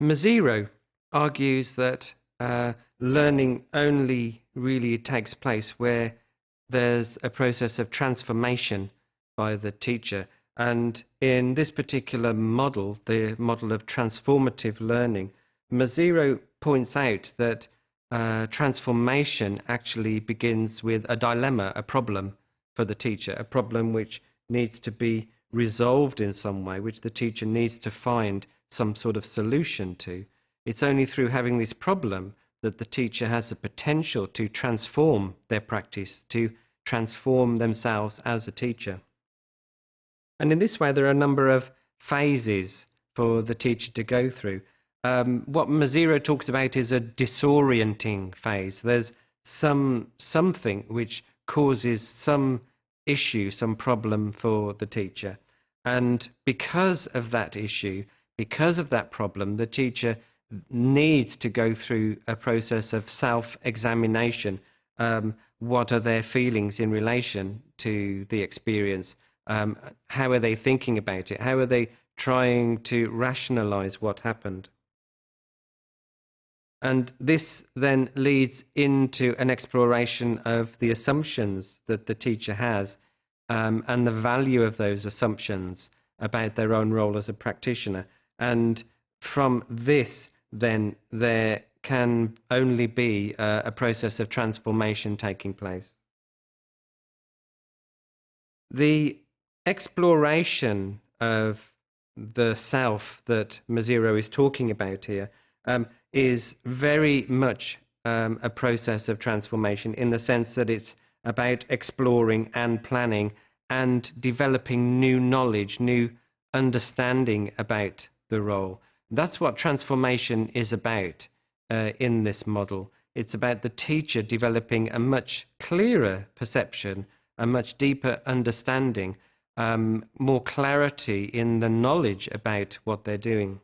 Mazzero argues that learning only really takes place where there's a process of transformation by the teacher. And in this particular model, the model of transformative learning, Mazzero points out that transformation actually begins with a dilemma, a problem for the teacher, a problem which needs to be resolved in some way, which the teacher needs to find some sort of solution to. It's only through having this problem that the teacher has the potential to transform their practice, to transform themselves as a teacher. And in this way, there are a number of phases for the teacher to go through. What Mazzero talks about is a disorienting phase. There's something which causes some issue, some problem for the teacher. And because of that issue, because of that problem, the teacher needs to go through a process of self-examination. What are their feelings in relation to the experience? How are they thinking about it? How are they trying to rationalize what happened? And this then leads into an exploration of the assumptions that the teacher has and the value of those assumptions about their own role as a practitioner. And from this, then, there can only be a process of transformation taking place. The exploration of the self that Mazzero is talking about here is very much a process of transformation, in the sense that it's about exploring and planning and developing new knowledge, new understanding about the role. That's what transformation is about in this model. It's about the teacher developing a much clearer perception, a much deeper understanding, more clarity in the knowledge about what they're doing.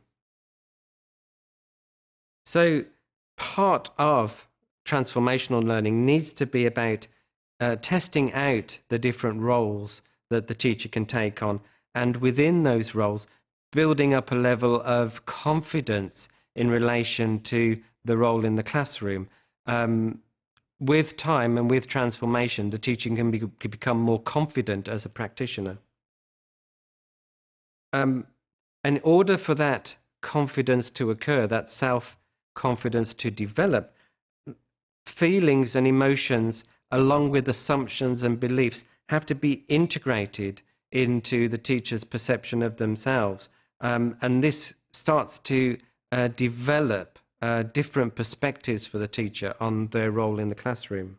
So part of transformational learning needs to be about testing out the different roles that the teacher can take on, and within those roles, building up a level of confidence in relation to the role in the classroom. With time and with transformation, the teacher can become more confident as a practitioner. In order for that confidence to occur, that self-confidence to develop, feelings and emotions, along with assumptions and beliefs, have to be integrated into the teacher's perception of themselves. And this starts to develop different perspectives for the teacher on their role in the classroom.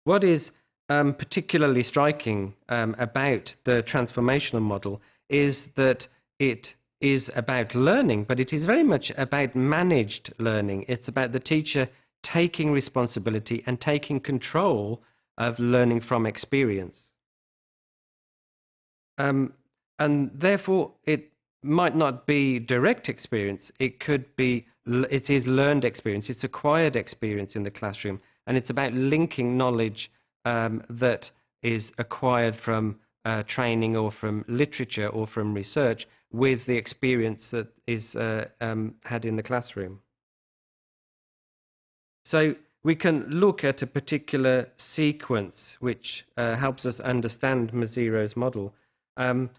What is particularly striking about the transformational model is that it is about learning, but it is very much about managed learning. It's about the teacher taking responsibility and taking control of learning from experience. And therefore, it might not be direct experience. It is learned experience. It's acquired experience in the classroom. And it's about linking knowledge that is acquired from training or from literature or from research with the experience that is had in the classroom. So we can look at a particular sequence which helps us understand Mazzero's model. And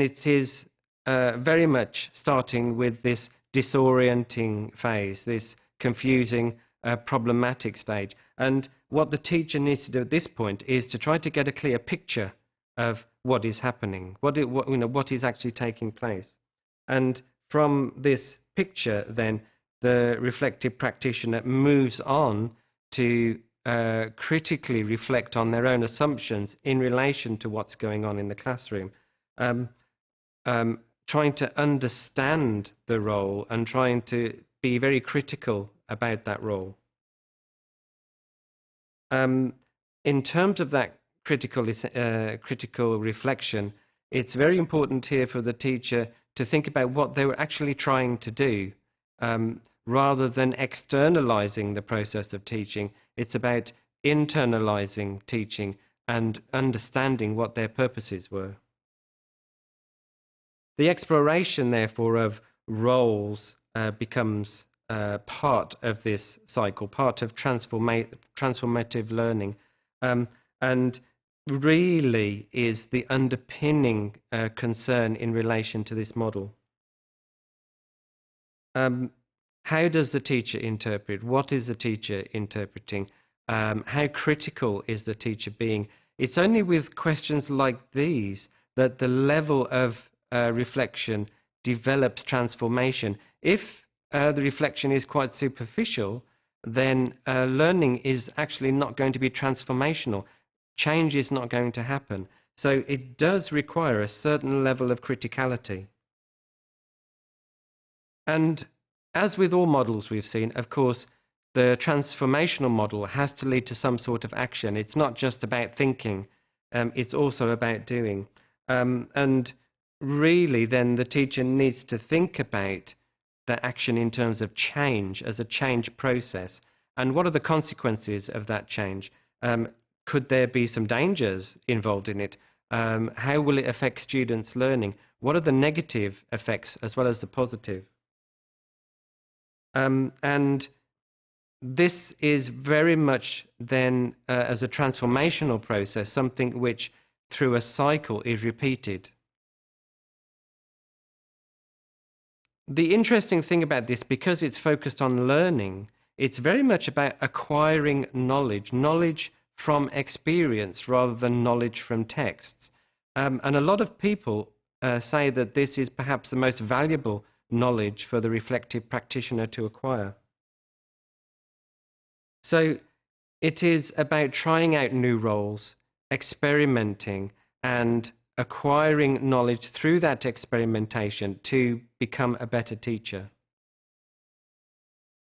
it is very much starting with this disorienting phase, this confusing, problematic stage. And what the teacher needs to do at this point is to try to get a clear picture of what is happening, what is actually taking place. And from this picture, then, the reflective practitioner moves on to critically reflect on their own assumptions in relation to what's going on in the classroom, trying to understand the role and trying to be very critical about that role. In terms of that critical reflection, it's very important here for the teacher to think about what they were actually trying to do. Rather than externalizing the process of teaching, it's about internalizing teaching and understanding what their purposes were. The exploration, therefore, of roles becomes part of this cycle, part of transformative learning, and really is the underpinning concern in relation to this model. How does the teacher interpret? What is the teacher interpreting? How critical is the teacher being? It's only with questions like these that the level of reflection develops transformation. If the reflection is quite superficial, then learning is actually not going to be transformational. Change is not going to happen. So it does require a certain level of criticality. And as with all models we've seen, of course, the transformational model has to lead to some sort of action. It's not just about thinking, it's also about doing. And really, then the teacher needs to think about the action in terms of change, as a change process. And what are the consequences of that change? Could there be some dangers involved in it? How will it affect students' learning? What are the negative effects as well as the positive? And this is very much then, as a transformational process, something which through a cycle is repeated. The interesting thing about this, because it's focused on learning, it's very much about acquiring knowledge, knowledge from experience rather than knowledge from texts. And a lot of people say that this is perhaps the most valuable knowledge for the reflective practitioner to acquire. So it is about trying out new roles, experimenting, and acquiring knowledge through that experimentation to become a better teacher.